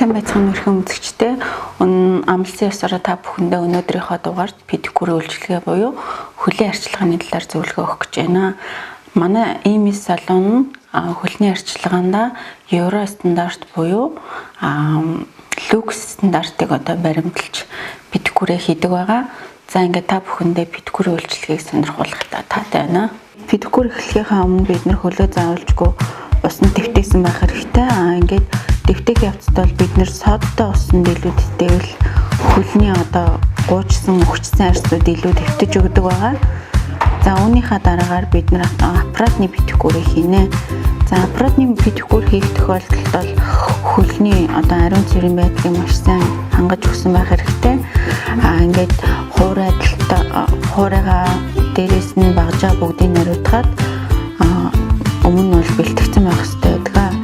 Сайн байцгаана өрхөн үзэгчтэй. Амлсан ёсоор та бүхэндээ өнөөдрийнхөө дугаарт педикюрийн үйлчилгээ буюу хөлийн арчилгааны талаар зөвлөгөө өгөх гэж байна. Манай EMS салон хөлний арчилгаанда евро стандарт буюу люкс стандартыг баримталж педикюрээ хийдэг байгаа. За ингээд та бүхэндээ педикюрийн үйлчилгээг сонирхуулах таатай байна. Педикюр эхлэхийнхаа өмнө бид нэр хөлөө заавалжгүй усны дэвтээсэн байх хэрэгтэй. Ингээд дэвтээх явцад бол бид нэр содтой усанд илүү тэтгэл хөлний гуйжсан өгчсөн арьсууд илүү дэвтэж өгдөг байгаа. За үүнийхээ дараагаар бид нэр аппаратны педикюрийг хийнэ. За аппаратны педикюр хийх тохиолдолд бол хөлний ариун цэврийн байдлыг маш сайн хангаж өгсөн байх хэрэгтэй. Ингээд хуурайгаа дээрээс нь багжаа бүгдийг нариутгаад өмнө нь бол бэлтгэсэн байх хэрэгтэй байдаг.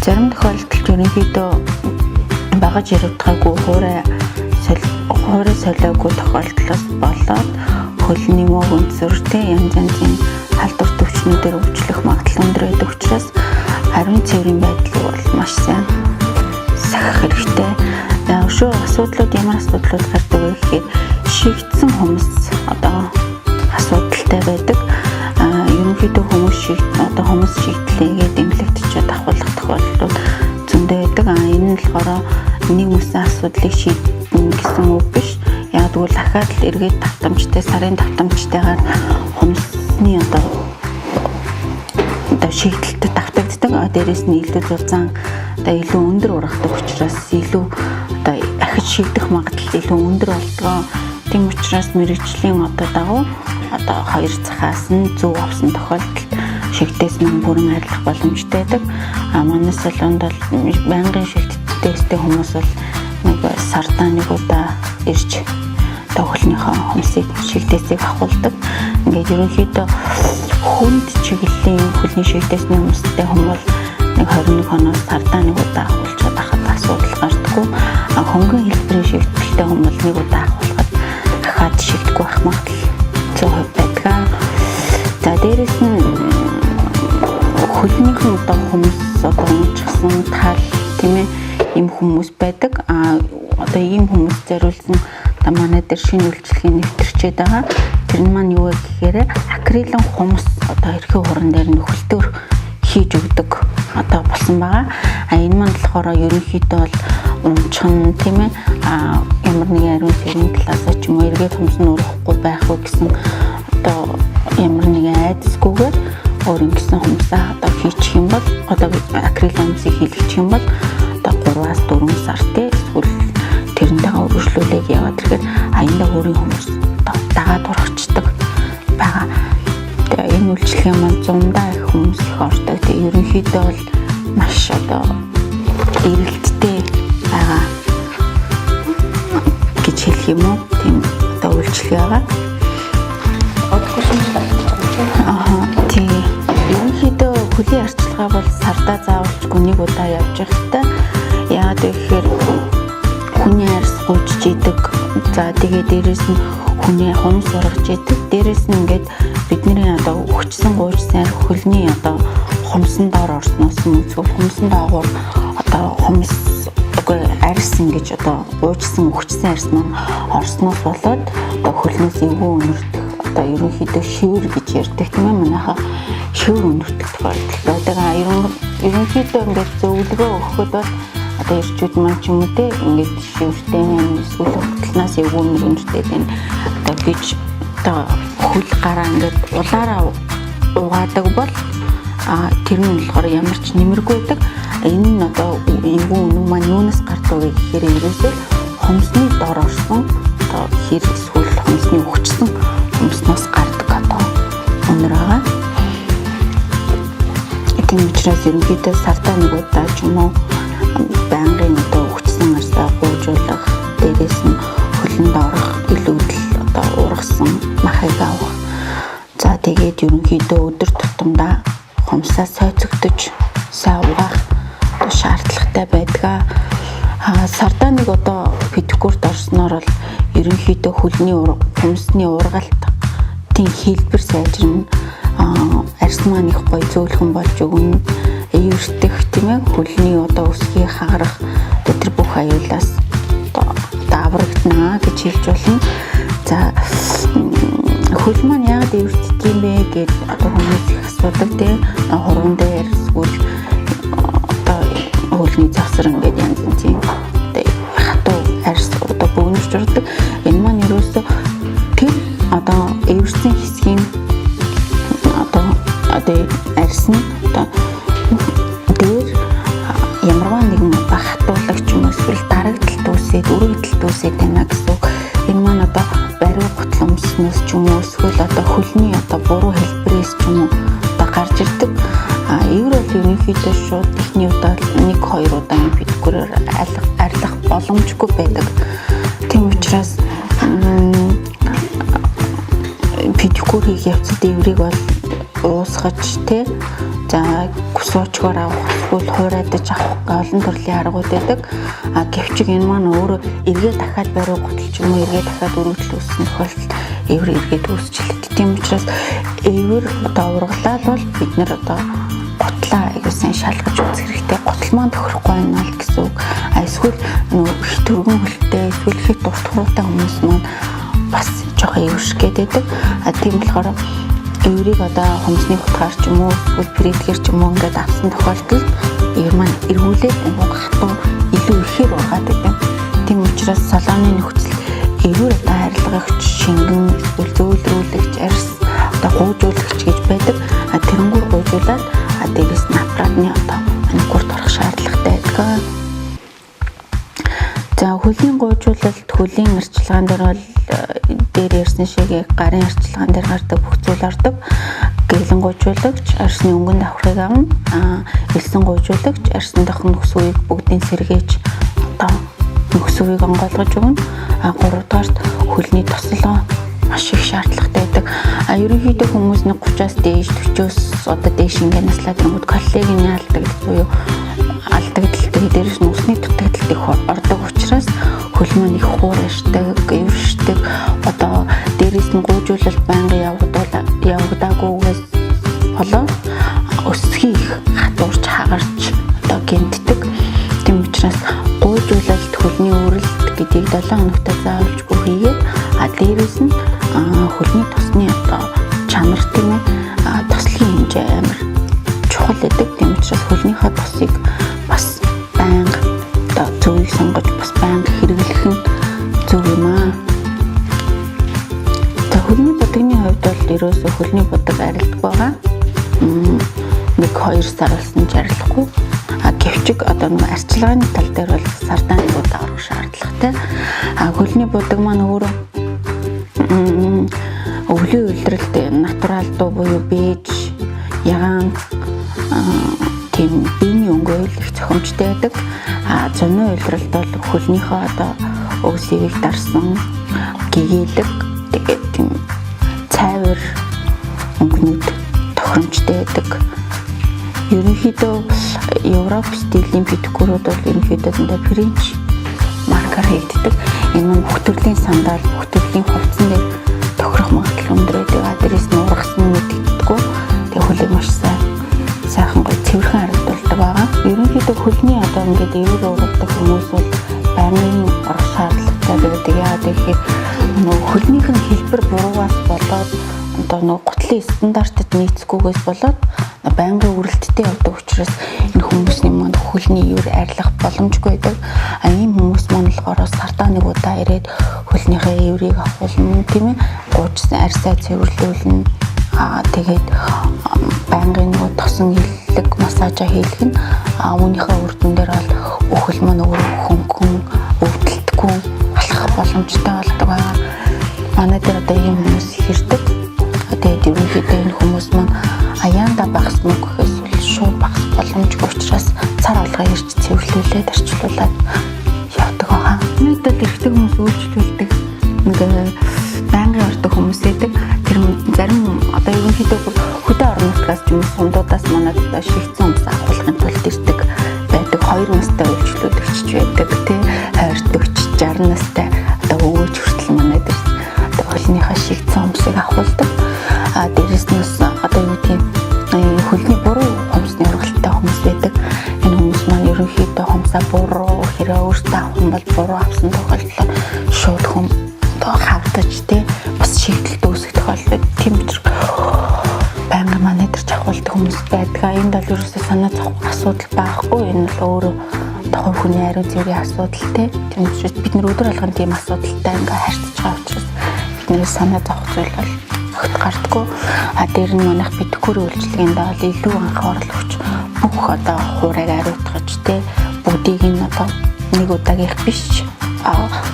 Зарим тохиолдолд ерөнхийдөө багаж яригдахаагүй хуурай солиогүй тохиолдлоос болоод хөлний мөг өнцөртэй янз янзын халдвар төвчнүүдээр өвчлөх магадлал өндөр байдаг учраас ариун цэврийн байдлыг бол маш сайн сахих хэрэгтэй. Өшөө асуудлууд ямар асуудлууд гардаг вэ гэхээр шигдсэн хүмүүс асуудалтай байдаг. Ерөнхийдөө хүмүүс шигдлээгээ дэмлэгдчихэд ахуулах тохиолдлууд зөндөө байдаг. Энэ нь болохоор нэг үсэн асуудлыг шийднэ гэсэн үг биш. Яг тэгвэл дахиад л эргээд давтамжтай сарын давтамжтайгаар хүмүүсний шигдэлтэд давтагддаг. Дээрээс нь илүү зузаан илүү өндөр ургадаг учраас илүү ахиж шигдэх магадлал илүү өндөр болдог. Тийм учраас мэрэгжлийн дагуу хоёр цахаас нь зөв авсан тохиолдолд шигтээс мөн бүрэн арилгах боломжтой байдаг. Манай салонд бол байнгын шигттэйстэй хүмүүс бол нэг сардаа нэг удаа ирж хөлнийхөө хүмүүсийг шигтээсийг ахуулдаг. Ингээд ерөнхийдөө хүнд чиглэлийн хөлний шигтээсний хүмүүстэй хүмүүс нэг 21 хоноос сардаа нэг удаа ахуулчаад байхад асуудал гардаггүй. Хөнгөн хэлбэрийн шигтэлтэй хүмүүс нэг удаа ахуулахад дахиад шигдэхгүй байх магадлал 100% байдаг. За дээрээс нь хөлнийхэн хүмүүс унжсан тал тийм ээ ийм хүмүүс байдаг. Ийм хүмүүс зориулсан манай дээр шинэ үйлчлэгийн нэвтэрчээд байгаа. Тэр нь маань юу вэ гэхээр акрилын хумс эрхийн хуран дээр нөхөлтөөр хийж өгдөг болсон байгаа. Энэ маань болохоор ерөнхийдөө бол унчхан тийм ээ ямар нэгэн ариун цэврийн талаас ч юм уу эргээд хумс нь урахгүй байх уу гэсэн ямар нэгэн айдасгүйгээр өөр ингэсэн хумсаа хийчих юм бол акрил хумсыг хийлгэх юм бол 3-аас 4 сар эсвэл тэрнтэйгээ үргэлжлүүлээд яваад ирэхэд аяндаа өөрийн хүмүүс дагаад урагчдаг байгаа. Тэгээ энэ үйлчлэгийн маань зундаа их хүмүүс их ордог. Тэгээ ерөнхийдөө бол маш эргэлттэй байгаа гэж хэлэх юм уу? Тийм үйлчлэг байгаа. Тийм. Ерөнхийдөө хөлийн арчилгаа бол сардаа заавалжгүй нэг удаа явж хэрэгтэй. Яагаад гэхээр хүний арьс гуйж идэг. За тэгээ дээрээс нь хүний хумс ургаж идэг. Дээрээс нь ингээд бидний өгчсөн гуйжсан хөлний хумсан доор орсноос нь зөв хумсан доогуур хумс арьс ингэж гуйжсан өгчсөн арьс маань орсноос болоод хөлнөөс эвгүй өнөрдөх ерөнхийдөө шивэр гэж ярьдаг тийм ээ манайхаа шивэр өнөрдөх тохиолдол байдаг. Ерөнхийдөө ингээд зөвлөгөө өгөхөд бол ирчүүд маань ч юм уу те ингээд шивэртэй эсвэл хөтлнаас эвгүй өнөртэй байна гэж хөл гараа ингээд улаараа угаадаг бол тэр нь болохоор ямар ч нэмэргүй байдаг. Энэ нь эвгүй өнөр маань юунаас гардаг вэ гэхээр ерөөсөө хумсны дор орсон хэр эсвэл хумсны өгчсөн хумснаас гардаг өнөр байгаа. Тийм учраас ерөнхийдөө сардаа нэг удаа ч юм уу байнгын өгчсөн арьсаа гуйжуулах, дээрээс нь хөлөнд орох, илүүдэл ургасан махыг авах. За тэгээд ерөнхийдөө өдөр тутамдаа хумсаа сойцогдож сайн угаах шаардлагатай байдаг. Сардаа нэг педикюрт орсноор бол ерөнхийдөө хөлний хумсны ургалтын хэлбэр сайжирна. Арьс маань их гоё зөөлхөн болж өгнө. Эвэртэх тийм ээ хөлний өсгий харах тэр бүх аюулаас аврагдана гэж хэлж болно. За хөл маань яг эвэрцдэг юм бэ гэж одоо хүмүүс их асуудаг тийм хурган дээр эсвэл одоо хөлний завсар ингээд янз янз тийм хатуу арьс одоо бөөнөрч урдаг. Энэ маань ерөөсөө тэр одоо эвэрцэн хэсгийн одоо арьс нь одоо дээр ямарваа нэгэн хатуулагч юм эсвэл дарагдaltaд үүсээд өргөдөлт үүсээд байна гэсэн үг. Энэ маань одоо бариу гутламжснаас ч юм уу эсвэл одоо хөлний одоо буруу хэлбэрээс ч юм уу одоо гарч ирдэг. Эвэр бол ерөнхийдөө шууд ихний удаа 1-2 удаа битгүүрээр арилгах боломжгүй байдаг. Тийм учраас битгүүр хийх явцад эврийг бол уусгаж тий за гусуучгаар авах эсвэл хуурайдаж авах олон төрлийн аргууд байдаг. Гэвч энэ маань өөрөө эргээ дахиад бариу гуталч юм уу эргээ дахиад өргөдөл үүснэ тохиолдолд эвэр эргээд үүсчихлээ. Тийм учраас эвэр одоо ургалал бол бид нэр одоо гутлаа аягүй сайн шалгаж үзэх хэрэгтэй. Гутал маань тохирохгүй байна л гэсэн үг. Эсвэл их төргөн хөлтэй эсвэл их урт хуруутай хүмүүс маань бас жоохон эвэрших гэдэг. Тийм болохоор эврийг одоо хумсны хутгаар ч юм уу эсвэл предгэр ч юм уу ингээд авсан тохиолдолд эвэр маань эргүүлээд хатуу илүү ихээр ургаад байдаг. Тийм учраас салааны нөхцөл эвэр одоо арилгагч, шингэн, эсвэл зөөлрүүлэгч, арьс одоо гуйжуулагч гэж байдаг. Тэрнгүүр гуйжуулаад дээрээс нь аппаратны одоо маникюр турах шаардлагатай байдаг. За хөлийн гуйжуулалт, хөлийн арчилгаан дээр бол дээр ярьсан шиг гарын арчилгаан дээр гардаг бүх зүйл ордог. Гэлэн гуйжуулагч арьсны өнгөн давхрыг авна. Элсэн гуйжуулагч арьсан дах нөхс үеийг бүгдийг сэргээж одоо нөхс үеийг онгойлгож өгнө. 3-р хөлний тослоо маш их шаардлагатай байдаг. Ерөнхийдөө хүмүүс 30-аас дээш 40-оос одоо дээш ингээд наслаад ирэнгүүт коллагены алдагдал буюу алдагдaltaй дээрээс нь усны дутагдaltaй их ордог учраас хөл маань их хуурайшдаг, эвэршдэг. Одоо дээрээс нь гуйжуулалт байнга явагдаагүйгээс болоод өсгий их хатуурч хагарч одоо гэмтдэг. Тийм учраас гуйжуулалт хөлний өрөлт гэдгийг 7 хоногт заавалж бүх хийгээд дээрээс нь хөлний тосны одоо чанар тийм ээ тослогийн хэмжээ амар чухал гэдэг. Тийм учраас хөлнийхөө тосыг бас байнга одоо зөвийг сонгож бас байнга хэрэглэх нь зөв юм аа. За хөлний будагны хувьд бол ерөөсөө хөлний будаг арилдаг байгаа. 1-2 сар болсон ч арилахгүй. Гэвч одоо нэг арчилгааны тал дээр бол сардааны будаа орох шаардлагатай. Хөлний будаг маань өөрөө өвлийн үйлрэлд натурал дуу буюу бэж, ягаан тийм биений өнгө их зохимжтой байдаг. Зуны үйлрэлд бол хөлнийхөө одоо өсөвийг дарсан гэгээлэг тэгээд тийм цайвар өнгөнүүд тохиромжтой байдаг. Ерөнхийдөө Европ стилийн педикюрууд бол ерөнхийдөө френч маркаар хийгддэг. Энэ нь бүх төрлийн сандал, бүх төрлийн хувцсан дээр тохирох магадлал өндөр байдаг. Дээрээс нь ургасан мэддэггүй. Тэгээ хөлийг маш сайхан гоё цэвэрхэн харагдуулдаг байгаа. Ерөнхийдөө хөлний одоо ингээд эвэр ургадаг хүмүүс бол байнгын орох шаардлагатай байдаг. Яагаад гэхээр хөлнийх нь хэлбэр буруугаас болоод одоо гутлын стандартад нийцэхгүйгээс болоод байнгын үрэлттэй явдаг учраас энэ хүмүүсийн маань хөлний эвэр арилгах боломжгүй байдаг. Ийм хүмүүс маань болохоор сардаа 1 удаа ирээд хөлнийхээ эврийг авахулна тийм ээ. Гуйжсан арьсаа цэвэрлүүлнэ. Тэгээд байнгын тосон хиллэг массажа хийх нь үүнийхээ үр дүн дээр бол хөл маань өөрөө хөнгөн өвдөлтгүй болох боломжтой болдог байгаа. Манай дээр одоо ийм хүмүүс ирдэг. Тэгээд ерөнхийдөө энэ хүмүүс маань аяанда багасна гэхээс бол шууд багас боломжгүй учраас цар алгаа ирж цэвэрлүүлээд арчилуулад явдаг байгаа. Нэг л эрэгтэй хүмүүс үйлчлүүлдэг нэг байнгын ордог хүмүүс байдаг. Тэр зарим одоо ерөнхийдөө хөдөө орон нутгаас ч юм уу сундуудаас манад шигцэн хүмүүс авахлахын тулд ирдэг байдаг. 2 настай үйлчлүүлэгч байдаг тий 20-40 60 настай одоо өвөөж хүртэл манад одоо хөлнийхээ шигцэн хүмүүсийг авахулдаг. Дээрээс нь одоо юу тийм хөлний буруу хумсны ургалттай хүмүүс байдаг. Энэ хүмүүс маань ерөнхийдөө хумсаа авснасаа буруу хэрэг өөртөө авах юм бол буруу авсан тохиолдолд шууд хүм хавдаж тий бас шийдэлт үүсэх тохиолдол тийм ч байнга манай дээр чахуулдаг хүмүүс байдаг. Энд бол ерөөсөө санаа зовх асуудал байхгүй. Энэ бол өөрөө тухайн хүний ариун цэврийн асуудал тий. Тийм учраас бид нэр өдөр болгон тийм асуудалтай ингээ харьцаж байгаа учраас бидний санаа зовх зүйл бол огт гардаггүй. Дээр нь манайх битгүүрийн үйлчлэгэнд бол илүү анхаарал өгч бүх одоо хуурайг ариутгаж тий бүгдийг нь одоо нэг удаагийнх биш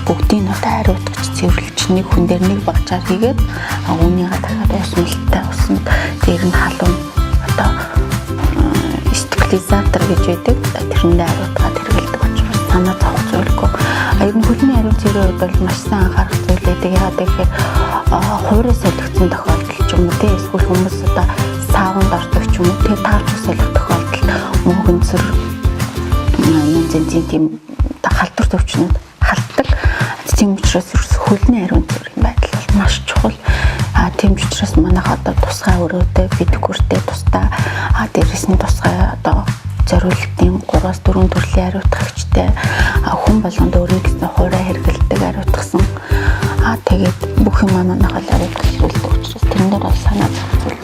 бүгдийг нь одоо ариутгаж цэвэрлэж нэг хүн дээр нэг багчаар хийгээд үүнийгээ дахиад усмалтай усанд дээр нь халуун одоо стабилизатор гэж байдаг. Тэрэндээ ариутгаад хэрэгэлдэг учраас санаа зовх зүйлгүй. Ер нь хөлний ариун цэврийн хувьд бол маш сайн анхаарах зүйл байдаг. Яагаад гэхээр хуурай солигдсон тохиолдол ч юм уу тий эсвэл хүмүүс одоо саунд ордог ч юм уу тий таавч солих тохиолдол мөнгөнцөр янз тийм халдвар төвчнүүд халддаг. Тийм учраас хөлний ариун цэврийн байдал бол маш чухал. Тийм учраас манайх одоо тусгай өрөөдөө битгүүртэй тусдаа дээрэс нь тусгай одоо зориултын 3-4 төрлийн ариутгагчтай хүн болгонд өөрийнхөө хуурай хэрэгэлдэг ариутгсан тэгээд бүх юм манайх ариутгах зүйлтэй учраас тэрнээр бол санаа зовх зүйл